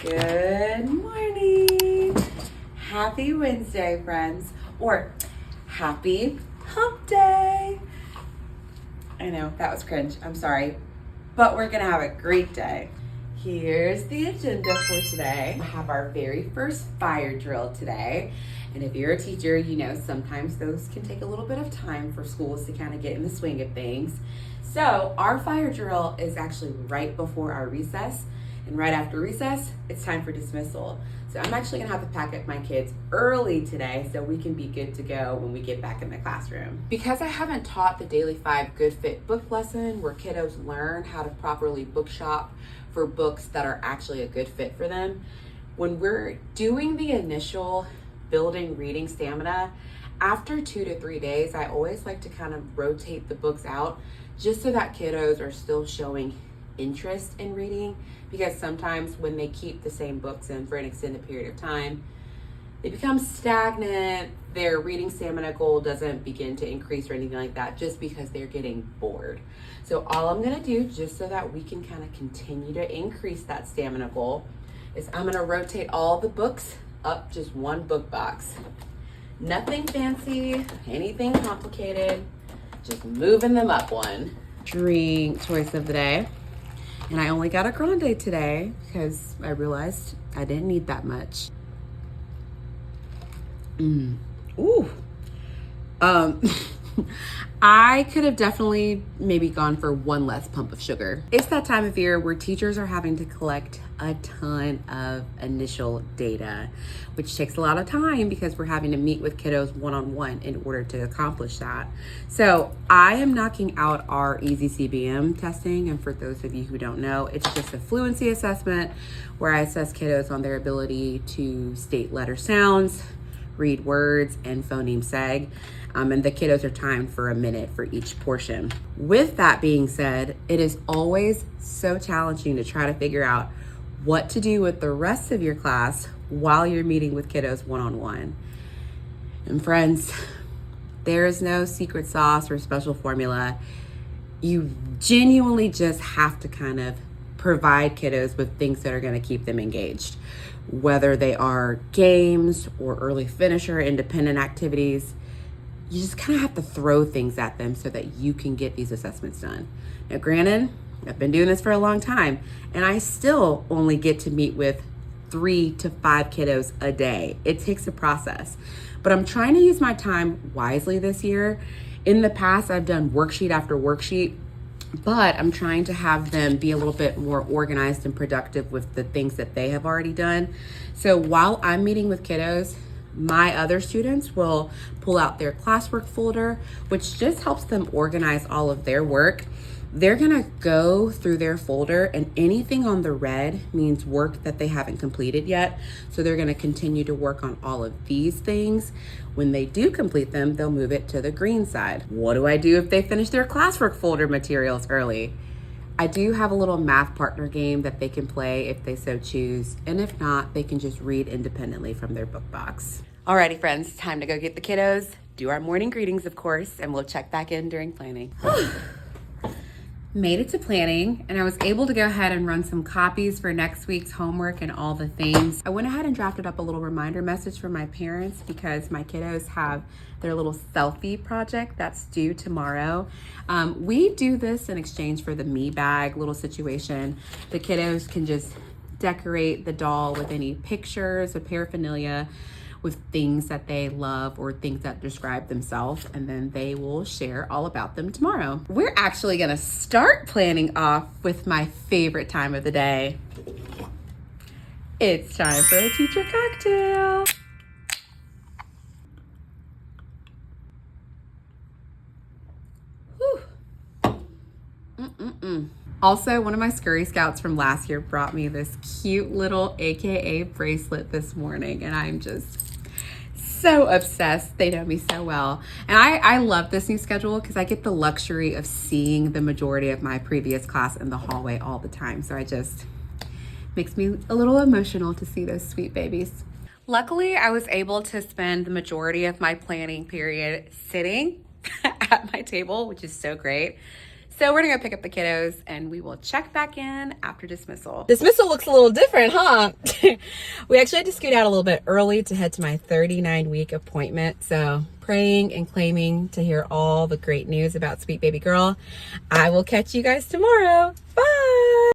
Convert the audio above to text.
Good morning. Happy Wednesday, friends. Or happy hump day. I know, that was cringe. I'm sorry. But we're going to have a great day. Here's the agenda for today. We have our very first fire drill today. And if you're a teacher, you know sometimes those can take a little bit of time for schools to kind of get in the swing of things. So our fire drill is actually right before our recess. And right after recess, it's time for dismissal. So I'm actually gonna have to pack up my kids early today so we can be good to go when we get back in the classroom. Because I haven't taught the Daily 5 Good Fit book lesson where kiddos learn how to properly book shop for books that are actually a good fit for them, when we're doing the initial building reading stamina, after 2 to 3 days, I always like to kind of rotate the books out just so that kiddos are still showing interest in reading, because sometimes when they keep the same books in for an extended period of time, they become stagnant. Their reading stamina goal doesn't begin to increase or anything like that just because they're getting bored. So all I'm gonna do, just so that we can kind of continue to increase that stamina goal, is I'm gonna rotate all the books up just one book box. Nothing fancy, anything complicated, just moving them up one. Drink choice of the day. And I only got a grande today because I realized I didn't need that much. Ooh. I could have definitely maybe gone for one less pump of sugar. It's that time of year where teachers are having to collect a ton of initial data, which takes a lot of time because we're having to meet with kiddos one-on-one in order to accomplish that. So I am knocking out our easy CBM testing. And for those of you who don't know, it's just a fluency assessment where I assess kiddos on their ability to state letter sounds, read words, and phoneme seg. And the kiddos are timed for a minute for each portion. With that being said, it is always so challenging to try to figure out what to do with the rest of your class while you're meeting with kiddos one-on-one. And friends, there is no secret sauce or special formula. You genuinely just have to kind of provide kiddos with things that are going to keep them engaged, whether they are games or early finisher independent activities. You just kind of have to throw things at them so that you can get these assessments done. Now, granted, I've been doing this for a long time, and I still only get to meet with 3 to 5 kiddos a day. It takes a process, but I'm trying to use my time wisely this year. In the past, I've done worksheet after worksheet, but I'm trying to have them be a little bit more organized and productive with the things that they have already done. So while I'm meeting with kiddos, my other students will pull out their classwork folder, which just helps them organize all of their work. They're gonna go through their folder, and anything on the red means work that they haven't completed yet. So they're gonna continue to work on all of these things. When they do complete them, they'll move it to the green side. What do I do if they finish their classwork folder materials early? I do have a little math partner game that they can play if they so choose. And if not, they can just read independently from their book box. Alrighty, friends, time to go get the kiddos, do our morning greetings, of course, and we'll check back in during planning. Made it to planning, and I was able to go ahead and run some copies for next week's homework and all the things. I went ahead and drafted up a little reminder message for my parents because my kiddos have their little selfie project that's due tomorrow. We do this in exchange for the me bag little situation. The kiddos can just decorate the doll with any pictures or paraphernalia with things that they love or things that describe themselves, and then they will share all about them tomorrow. We're actually gonna start planning off with my favorite time of the day. It's time for a teacher cocktail. Whew. Also, one of my Scurry Scouts from last year brought me this cute little AKA bracelet this morning, and I'm just so obsessed. They know me so well. And I love this new schedule because I get the luxury of seeing the majority of my previous class in the hallway all the time. So makes me a little emotional to see those sweet babies. Luckily, I was able to spend the majority of my planning period sitting at my table, which is so great. So we're gonna go pick up the kiddos and we will check back in after dismissal. Dismissal looks a little different, huh? We actually had to scoot out a little bit early to head to my 39-week appointment. So praying and claiming to hear all the great news about sweet baby girl. I will catch you guys tomorrow. Bye.